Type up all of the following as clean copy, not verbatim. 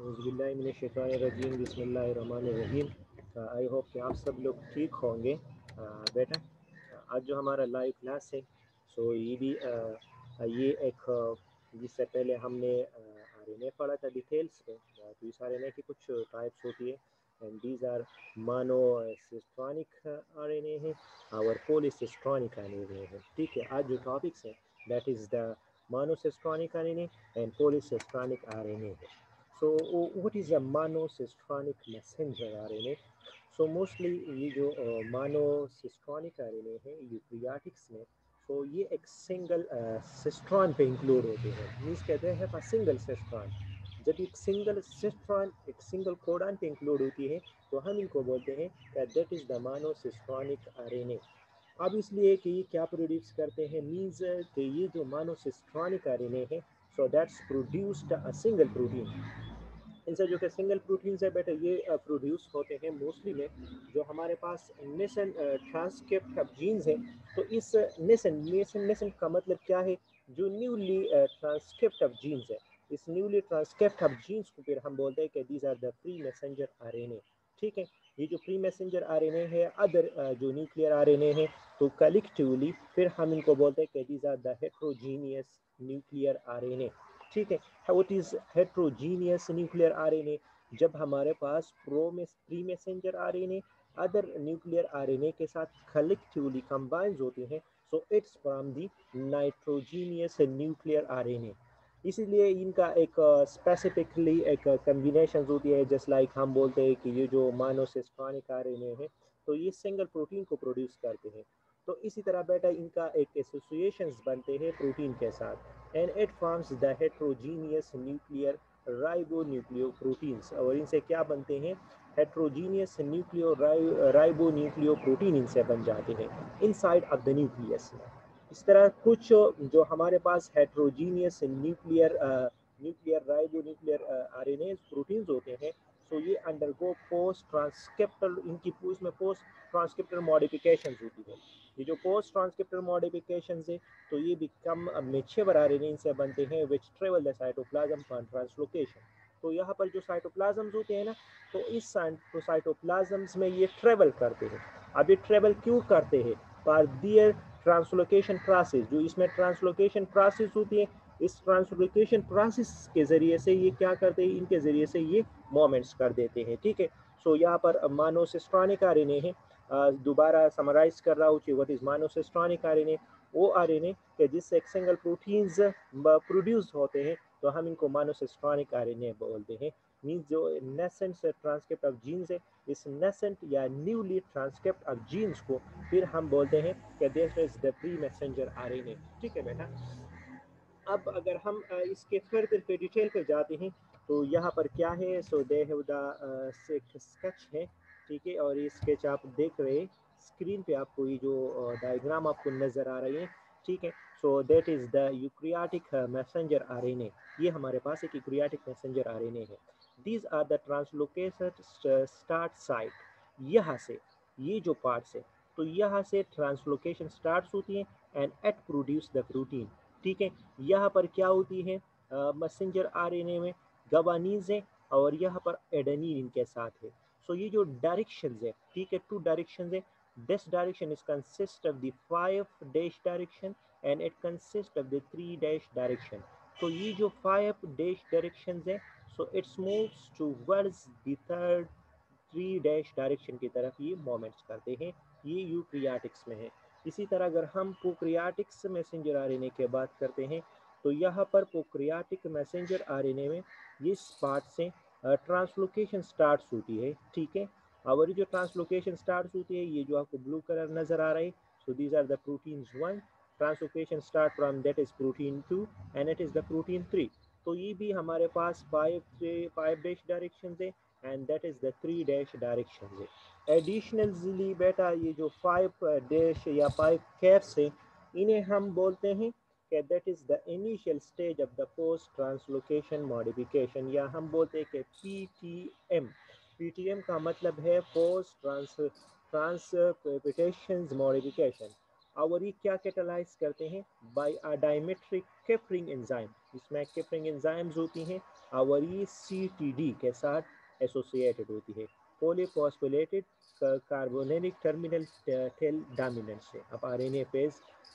औज़ुबिल्लाहिमिनश्शैतानिर्रजीम बिस्मिल्लाहिर्रहमानिर्रहीम। I hope कि आप सब लोग ठीक होंगे। बेटा आज जो हमारा लाइव क्लास है सो ये भी ये एक जिससे पहले हमने आरएनए पढ़ा था डिटेल्स में। तो इस आरएनए की कुछ टाइप्स होती है and these are monocistronic RNA है और पॉलीसिस्ट्रॉनिक आरएनए है। ठीक है, आज जो टॉपिक्स है that is the monocistronic RNA and polycistronic RNA है। So what is a monocystronic messenger RNA? So mostly ये जो monocystronic RNA है यूकैरियोटिक्स में तो ये एक सिंगल सिस्ट्रॉन पे इंक्लूड होते हैं। मीन्स कहते हैं सिंगल सिस्ट्रॉन। जब एक सिंगल सिस्ट्रॉन एक सिंगल कोडॉन पे इंक्लूड होती है तो हम इनको बोलते हैं that is the monocistronic RNA. अब इसलिए कि ये क्या प्रोड्यूस करते हैं मीन्स कि ये जो मोनोसिस्ट्रॉनिक आरएनए है so that's produced a single protein. इनसे जो कि सिंगल प्रोटीन्स है बेटा ये प्रोड्यूस होते हैं मोस्टली में जो हमारे पास नेसन ट्रांसक्रिप्ट ऑफ जीन्स है। तो इस नेसन का मतलब क्या है, जो न्यूली ट्रांसक्रिप्ट ऑफ जीन्स है। इस न्यूली ट्रांसक्रिप्ट ऑफ जीन्स को फिर हम बोलते हैं कि these are the pre messenger RNA. ठीक है, ये जो प्री मैसेंजर आरएनए है अदर जो न्यूक्लियर आरएनए है तो कलेक्टिवली फिर हम इनको बोलते हैं कि these are the heterogeneous nuclear RNA. ठीक है, what is heterogeneous nuclear RNA? जब हमारे पास pre messenger RNA other nuclear RNA के साथ कलेक्टिवली कंबाइंड होते हैं so it's from the heterogeneous nuclear RNA. इसीलिए इनका एक स्पेसिफिकली एक कम्बिनेशन होती है जस्ट लाइक हम बोलते हैं कि ये जो मोनोसिस्ट्रॉनिक आरएनए है तो ये सिंगल प्रोटीन को प्रोड्यूस करते हैं। तो इसी तरह बेटा इनका एक एसोसिएशंस बनते हैं प्रोटीन के साथ and it forms the heterogeneous nuclear ribonucleoproteins. और इनसे क्या बनते हैं, हेट्रोजीनियस राइबोन्यूक्लियोप्रोटीन इनसे बन जाते हैं इनसाइड ऑफ द न्यूक्लियस। इस तरह कुछ जो हमारे पास हेट्रोजीनियस न्यूक्लियर राइबोन्यूक्लियर आरएनए प्रोटीन्स होते हैं सो ये अंडरगो पोस्ट ट्रांसक्रिप्टल इनकी इसमें पोस्ट ट्रांसक्रिप्टल मॉडिफिकेशन होती है। ये जो पोस्ट ट्रांसक्रिप्टल मॉडिफिकेशन है तो ये बिकम मेच्योर आरएनए से बनते हैं which travel the cytoplasm for translocation. तो यहाँ पर जो साइटोप्लाज्म्स होते हैं ना तो इस साइटोप्लाज्म्स में ये ट्रेवल करते हैं। अब ये ट्रेवल क्यों करते हैं, फॉर दियर ट्रांसलोकेशन प्रोसेस। जो इसमें ट्रांसलोकेशन प्रोसेस होती है इस ट्रांसलोकेशन प्रोसेस के ज़रिए से ये क्या करते हैं, इनके ज़रिए से ये मोमेंट्स कर देते हैं। ठीक है, सो यहाँ पर मोनोसिस्ट्रॉनिक आरएनए है। दोबारा समराइज कर रहा हूँ कि व्हाट इज मोनोसिस्ट्रॉनिक आरएनए। वो आरएनए के जिससे एक सिंगल प्रोटीन्स प्रोड्यूस होते हैं तो हम इनको मोनोसिस्ट्रॉनिक आरएनए बोलते हैं। मीन्स जो नेसेंट ट्रांसक्रिप्ट ऑफ जीन्स है इस नेसेंट या न्यूली ट्रांसक्रिप्ट ऑफ जीन्स को फिर हम बोलते हैं कि this is the pre messenger RNA. ठीक है बेटा, अब अगर हम इसके फर्दर पे डिटेल पे जाते हैं तो यहाँ पर क्या है, सो दे हैव द स्केच है। ठीक है, और ये स्केच आप देख रहे हैं स्क्रीन पे, आपको ये जो डायग्राम आपको नज़र आ रही है। ठीक है, so that is the eukaryotic messenger RNA. ये हमारे पास एक यूकैरियोटिक मैसेंजर आरएनए है। These are the translocated start site. यहाँ से ये जो पार्ट्स है तो यहाँ से ट्रांसलोकेशन स्टार्ट होती है and at produce the protein. ठीक है, यहाँ पर क्या होती है मैसेंजर आरएनए में गवानीज है और यहाँ पर एडेनिन इनके साथ है। सो ये जो डायरेक्शंस है, ठीक है, टू डायरेक्शंस है। This direction is consist of the 5 dash direction and it consist of the 3 dash direction. तो ये जो 5 डैश डायरेक्शंस है so it's moves towards the third 3 dash direction की तरफ ये मोमेंट्स करते हैं। ये यूकैरियोटिक्स में है। इसी तरह अगर हम प्रोकैरियोटिक्स मैसेंजर आरएनए की बात करते हैं तो यहाँ पर प्रोकैरियोटिक मैसेंजर आरएनए में इस पार्ट से ट्रांसलोकेशन स्टार्ट होती है। ठीक है, और ये जो ट्रांसलोकेशन स्टार्ट होती है ये जो आपको ब्लू कलर नजर आ रहा है so these are the proteins 1। Translocation start from that is protein 2 and it is the protein 3। तो ये भी हमारे पास 5 डैश डायरेक्शन है and that is the 3 dash direction है। एडिशनली बेटा ये जो 5 डैश या 5 कैप्स हैं इन्हें हम बोलते हैं कि that is the initial stage of the post translocation modification, या हम बोलते हैं कि पीटीएम। पीटीएम का मतलब है पोस्ट ट्रांसक्रिप्टेशन मॉडिफिकेशन। और ये क्या कैटालाइज करते हैं बाय अ डायमेट्रिक किपरिंग एंजाइम। इसमें किपरिंग एंजाइम्स होती हैं आवरी CTD के साथ एसोसिएटेड होती है, पॉलीफॉस्फोलेटेड कार्बोनिलिक टर्मिनल टेल डोमिनेंट से अब RNA फेज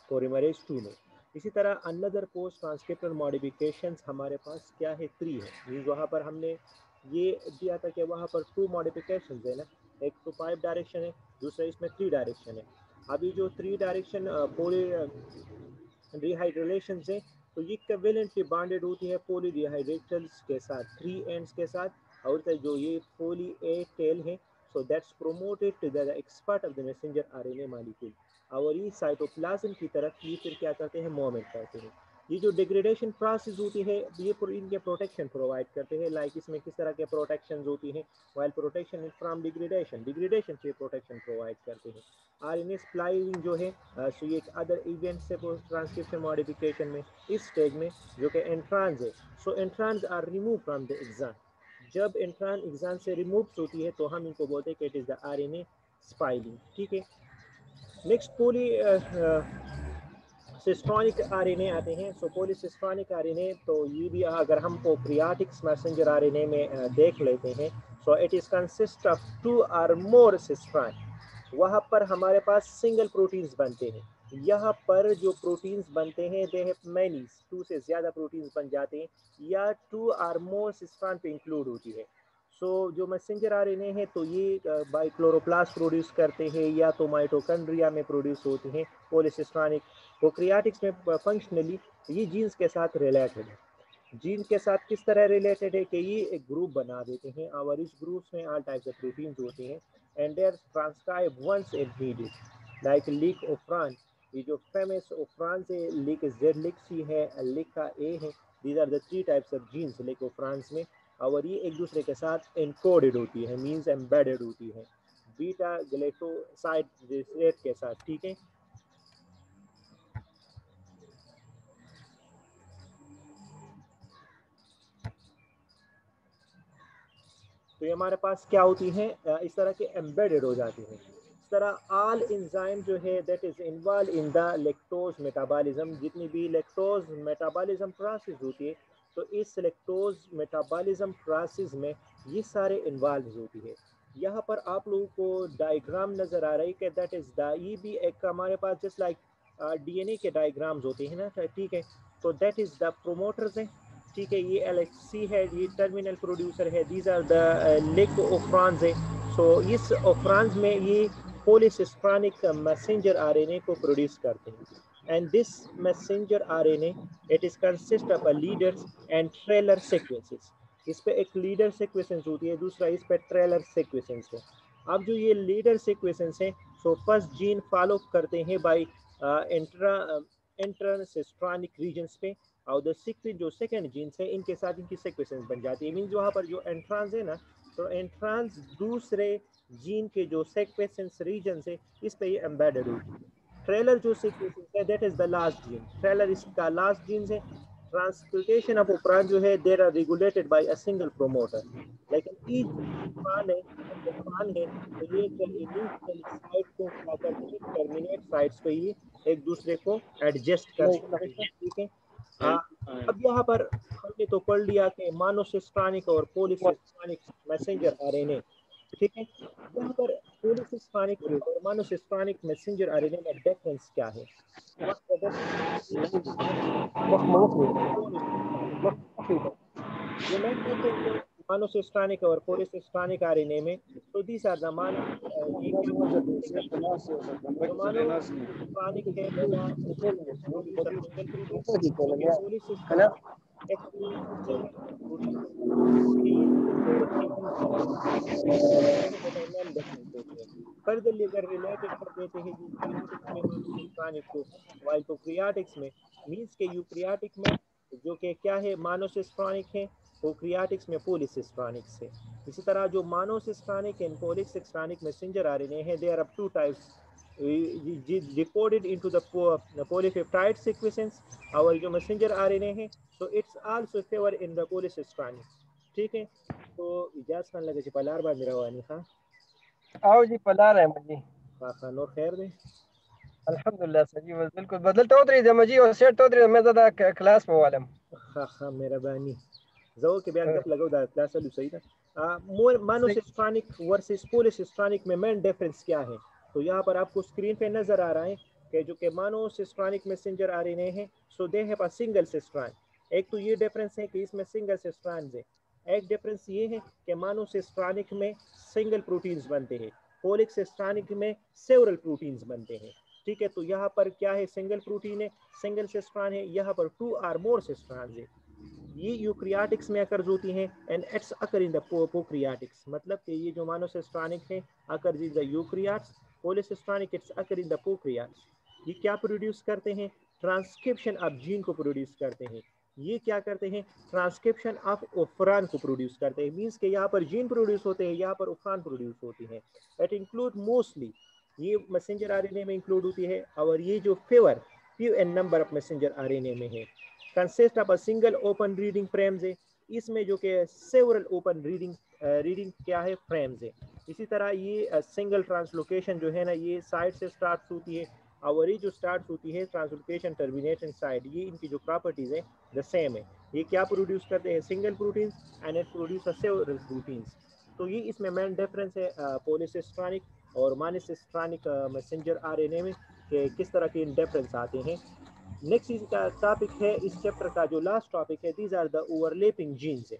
पोलीमरेज 2 में। इसी तरह अनदर पोस्ट ट्रांसक्रिप्शनल मॉडिफिकेशंस हमारे पास क्या है, 3 है। वहाँ पर हमने ये दिया था कि वहाँ पर 2 मॉडिफिकेशंस है ना, एक तो 5 डायरेक्शन है, दूसरा इसमें 3 डायरेक्शन है। अभी जो 3 डायरेक्शन पोली डिहाइड्रेशन है तो ये कवेलेंटली बॉन्डेड होती है पोली डिहाइड्रेटल्स के साथ 3 एंड्स के साथ, और जो ये पोली ए टेल है so that's promoted to the expert of the messenger RNA molecule, और ये साइटोप्लाज्म की तरफ ये फिर क्या करते हैं, मूवमेंट करते हैं। ये जो डिग्रेडेशन प्रोसेस होती है ये इनके प्रोटेक्शन प्रोवाइड करते हैं, लाइक इसमें किस तरह के प्रोटेक्शन होती हैं, वाइल प्रोटेक्शन फ्रॉम डिग्रेडेशन से प्रोटेक्शन प्रोवाइड करते हैं। RNA स्प्लाइसिंग जो है सो ये एक अदर इवेंट से ट्रांसक्रिप्शन मॉडिफिकेशन में इस स्टेज में जो कि एंट्रांस है, so introns are remove from the exons. जब एंट्रान एग्जाम से रिमूव होती है तो हम इनको बोलते हैं कि it is the RNA spoiling, ठीक है। नेक्स्ट पोली सिस्टोनिक RNA आते हैं। सो पॉलीसिस्टोनिक RNA तो ये भी अगर हम प्रोकैरियोटिक मैसेंजर RNA में देख लेते हैं, so it is consist of 2 और मोर सिस्टोन। वहाँ पर हमारे पास सिंगल प्रोटीन्स बनते हैं, यहाँ पर जो प्रोटीन्स बनते हैं दे हैव मैनी, 2 से ज़्यादा प्रोटीन्स बन जाते हैं, या 2 और मोर सिस्टोन पे इंक्लूड होती है। सो जो मैसेंजर RNA है तो ये बाई क्लोरोप्लास्ट प्रोड्यूस करते हैं या तो माइटोकॉन्ड्रिया में प्रोड्यूस होते हैं पॉलीसिस्टोनिक। प्रोकैरियोटिक्स में फंक्शनली ये जीन्स के साथ रिलेटेड है। जीन के साथ किस तरह रिलेटेड है कि ये एक ग्रुप बना देते हैं और इस ग्रुप्स में ऑल टाइप्स ऑफ प्रोटीन्स होते हैं and they are transcribe once it needed like lac operon. ये जो फेमस ओफ्रान से लीक जेड लिक सी है, लिक का ए है, these are the 3 types of genes lac operon में, और ये एक दूसरे के साथ एनकोडेड होती है, मींस एम्बेडेड होती है बीटा ग्लाइकोसाइड के साथ, ठीक है। तो ये हमारे पास क्या होती हैं, इस तरह के एम्बेडेड हो जाती हैं। इस तरह आल एंजाइम जो है that is involve in the lactose metabolism, जितनी भी लैक्टोज मेटाबॉलिज्म प्रोसेस होती है तो इस लैक्टोज मेटाबॉलिज्म प्रोसेस में ये सारे इन्वॉल्व होती है। यहाँ पर आप लोगों को डायग्राम नज़र आ रही है कि दैट इज़ द, ये भी एक हमारे पास जस्ट लाइक DNA के डायग्राम्स होते हैं ना, ठीक है। तो दैट इज़ द प्रोमोटर्स हैं, ठीक है। ये LHC है, ये टर्मिनल प्रोड्यूसर है, दीज आर द लिक ओफ्रान्स है। सो इस ओफ्रान्स में ये पॉलीसिस्टोनिक मैसेंजर RNA को प्रोड्यूस करते हैं and this messenger RNA it is consist of a leaders and trailer sequences. इस पे एक लीडर सीक्वेंस होती है, दूसरा इस पे ट्रेलर सीक्वेंस है। अब जो ये लीडर सीक्वेंस है सो फर्स्ट जीन फॉलो करते हैं बाई इंट्रासिस्टोनिक रीजन्स पे, और द सीक्वेंस जो सेकंड जीन्स है इनके साथ इनकी सीक्वेंस बन जाती है। मीन्स वहाँ पर जो एंट्रांस है ना, तो एंट्रांस दूसरे जीन के जो सीक्वेंस रीजन है इस पे ये एम्बेडेड होती है। ट्रेलर जो सीक्वेंस है that is the last gene, trailer इसका लास्ट जीन है। ट्रांसक्रिप्शन ऑफ उपरांत जो है there are regulated by a single promoter, लेकिन ईच फान है तो ये इनिशियल साइट को क्या करते हैं, टर्मिनेट साइट्स पे ये एक दूसरे को एडजस्ट कर सकते हैं, ठीक है। अब यहाँ पर हमने तो पढ़ लिया कि मोनोसिस्टोनिक और पॉलीसिस्टोनिक मैसेंजर RNA, ठीक है। यहाँ पर पॉलीसिस्टोनिक और मोनोसिस्टोनिक मैसेंजर RNA में डिफरेंस क्या है? ये मैं कहते हैं मोनोसिस्टोनिक और पॉलीसिस्टोनिक RNA में, तो दीस आर द ये क्या जो मोनोसिस्टोनिक है प्रोड्यूस अ सिंगल प्रोटीन, लेकिन पॉलीसिस्टोनिक एक प्रोटीन फर्दरली अगर रिलेटेड कर देते हैं यूकैरियोटिक्स में मोनोसिस्टोनिक को, वाइल प्रोकैरियोटिक्स में मींस के यूकैरियोटिक में जो कि क्या है मोनोसिस्टोनिक है, प्रोकैरियोटिक्स में पॉलीसिस्टोनिक है। इसी तरह जो monocistronic and polycistronic messenger RNA है they are of 2 types decoded into the polypeptide sequence, और जो मैसेंजर RNA है so it's also favor in the polysystronic, ठीक है। तो इजाज़ खान लगे पलार बाद मेरा वानी हाँ आओ जी पलार है मुझे खान और खैर दे अल्हम्दुलिल्लाह सर जी बस बिल्कुल बदलता उतरी दे मुझे और सेट उतरी मैं ज़्यादा क्लास में वालम हाँ मेरा बानी जो के बयान गप लगाओ दा क्लास चलो सही था। मोनोसिस्ट्रानिक वर्सेस पॉलीसिस्ट्रानिक में मेन डिफरेंस क्या है? तो यहाँ पर आपको स्क्रीन पे नजर आ रहा है कि जो कि मोनोसिस्ट्रानिक मैसेंजर आरएनए है, सो दे हैव अ सिंगल सिस्ट्रैंड। एक तो ये डिफरेंस है कि इसमें सिंगल सिस्ट्रैंड है। एक डिफरेंस ये है कि मोनोसिस्ट्रानिक में सिंगल प्रोटीन्स बनते हैं, पॉलीसिस्ट्रानिक में सेवरल प्रोटीन्स बनते हैं। ठीक है, तो यहाँ पर क्या है, सिंगल प्रोटीन है, सिंगल सिस्ट्रैंड है, यहाँ पर 2 और मोर सिस्ट्रैंड्स है। ये यूक्रियाटिक्स में अकर्ज होती हैं and it's occur in the prokaryotics. मतलब कि ये जो मोनोसिस्ट्रानिक है occur in the eukaryotes, polycistronic it's occur in the prokaryotes. ये क्या प्रोड्यूस करते हैं? ट्रांसक्रिप्शन ऑफ जीन को प्रोड्यूस करते हैं। ये क्या करते हैं? ट्रांसक्रिप्शन ऑफ उफरान को प्रोड्यूस करते हैं। मीन्स के यहाँ पर जीन प्रोड्यूस होते हैं, यहाँ पर उफरान प्रोड्यूस होती है। इट इंक्लूड मोस्टली, ये मैसेंजर आरएनए में इंक्लूड होती है। और ये जो fewer few an number of messenger RNA में है, consist of a single open reading frames है। इसमें जो कि सेवरल ओपन रीडिंग क्या है, फ्रेम्स है। इसी तरह ये सिंगल ट्रांसलोकेशन जो है ना, ये साइड से स्टार्ट होती है, और ये जो स्टार्ट होती है ट्रांसलोकेशन टर्मिनेशन साइड, ये इनकी जो प्रॉपर्टीज है द सेम है। ये क्या प्रोड्यूस करते हैं? Single proteins and it produce several proteins. तो ये इसमें मेन डिफरेंस है पॉलीसिस्ट्रानिक और मोनोसिस्ट्रानिक मैसेंजर आरएनए में, कि किस तरह के इन डिफरेंस आते हैं। नेक्स्ट इसका टॉपिक है, इस चैप्टर का जो लास्ट टॉपिक है, these are the overlapping genes है।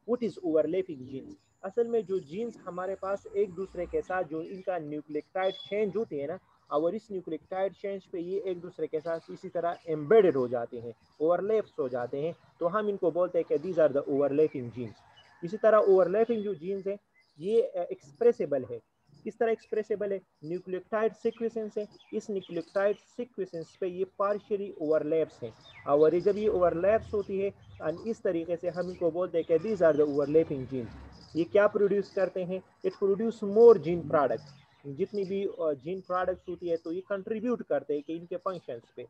What is overlapping genes? असल में जो जीन्स हमारे पास एक दूसरे के साथ जो इनका न्यूक्लियोटाइड चेंज होती है ना, और इस न्यूक्लियोटाइड चेंज पे ये एक दूसरे के साथ इसी तरह एम्बेडेड हो जाते हैं, ओवरलैप्स हो जाते हैं, तो हम इनको बोलते हैं कि these are the overlapping genes. इसी तरह ओवरलैपिंग जो जीन्स है ये एक्सप्रेसिबल है। किस तरह एक्सप्रेसिबल है? न्यूक्लियोटाइड सीक्वेंस है, इस न्यूक्लियोटाइड सीक्वेंस पे ये पार्शियली ओवरलैप्स हैं, और जब ये ओवरलैप्स होती है और इस तरीके से हम इनको बोलते हैं कि these are the overlapping genes. ये क्या प्रोड्यूस करते हैं? It produce more gene products. जितनी भी जीन प्रोडक्ट्स होती है तो ये कंट्रीब्यूट करते हैं कि इनके फंक्शंस पे।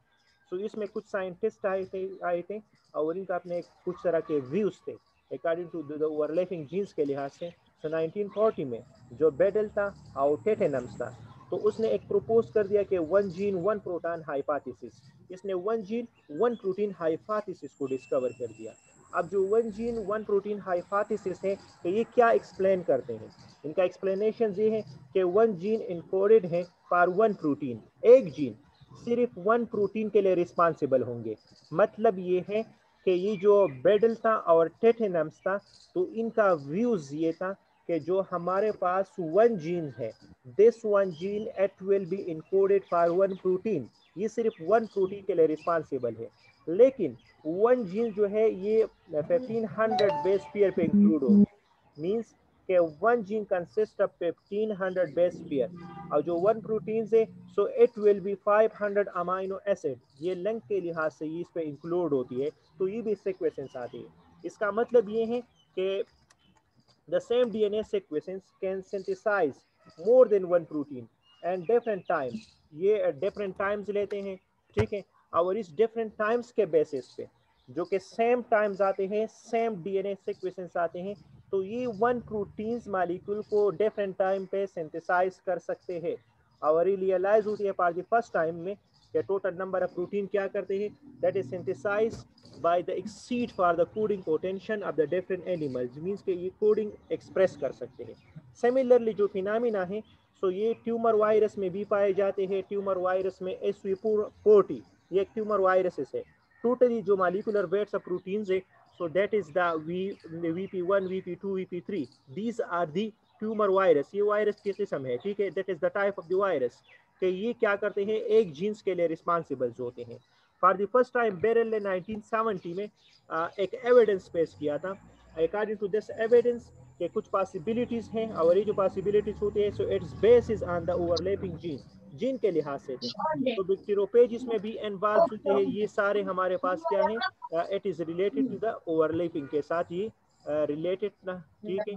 सो इसमें कुछ साइंटिस्ट आए थे और इनका अपने कुछ तरह के व्यूज थे according to the overlapping genes के लिहाज से। सो 1940 में जो बेडल था और टेटेनम्स था, तो उसने एक प्रपोज कर दिया कि 1 जीन 1 प्रोटॉन हाइपोथेसिस। इसने 1 जीन 1 प्रोटीन हाइपोथेसिस को डिस्कवर कर दिया। अब जो 1 जीन 1 प्रोटीन हाइपोथेसिस है, तो ये क्या एक्सप्लेन करते हैं? इनका एक्सप्लेनेशन ये है कि 1 जीन इनकोडेड है फॉर 1 प्रोटीन। एक जीन सिर्फ 1 प्रोटीन के लिए रिस्पॉन्सिबल होंगे। मतलब ये है कि ये जो बेडल था और टेटेनम्स था, तो इनका व्यूज ये था कि जो हमारे पास 1 जीन है, this 1 gene it will be encoded for 1 protein. ये सिर्फ 1 प्रोटीन के लिए रिस्पॉन्सिबल है। लेकिन 1 जीन जो है ये 1500 बेस पेयर पे इंक्लूड हो, मींस कि 1 gene consist of 1500 base pair. और जो 1 प्रोटीन है, so it will be 500 amino acid. ये लेंथ के लिहाज से ये इस पे इंक्लूड होती है, तो ये भी सीक्वेंस आती है। इसका मतलब ये है कि the same DNA sequence can synthesize more than one protein and different times। ये different times लेते हैं, ठीक है, और इस different times के बेसिस पे जो कि सेम टाइम्स आते हैं, सेम डीएनए सीक्वेंस आते हैं, तो ये 1 प्रोटीन्स मालिक्यूल को डिफरेंट टाइम पे सिंथेसाइज कर सकते हैं। और रियलाइज होती है फॉर द फर्स्ट टाइम में कि टोटल नंबर ऑफ प्रोटीन क्या करते हैं, that is synthesise by the exceed for the coding potential of the different animals. Means के ये कोडिंग एक्सप्रेस कर सकते हैं। सिमिलरली जो फिनोमिना है, सो ये ट्यूमर वायरस में भी पाए जाते हैं। ट्यूमर वायरस में SV40 ये एक ट्यूमर वायरस है। टोटली जो मॉलिक्यूलर वेट्स ऑफ प्रोटीन्स है, so that is the VP1 VP2 VP3, these are the tumour virus. ये वायरस की किस्म है, ठीक है, that is the type of the virus, कि ये क्या करते हैं, एक जीन्स के लिए रिस्पॉन्सिबल होते हैं। फॉर द फर्स्ट टाइम बेरेल ने 1970 में एक एविडेंस पेश किया था। अकॉर्डिंग टू दिस एविडेंस के कुछ पॉसिबिलिटीज हैं, और ये जो पॉसिबिलिटीज होती है, so it's basis on the overlapping genes, gene के लिहाज से थे। तो बैक्टीरियोपेजिस में भी इन्वॉल्व होते हैं। ये सारे हमारे पास क्या है, it is related to the overlapping के साथ ये रिलेटेड ना, ठीक है।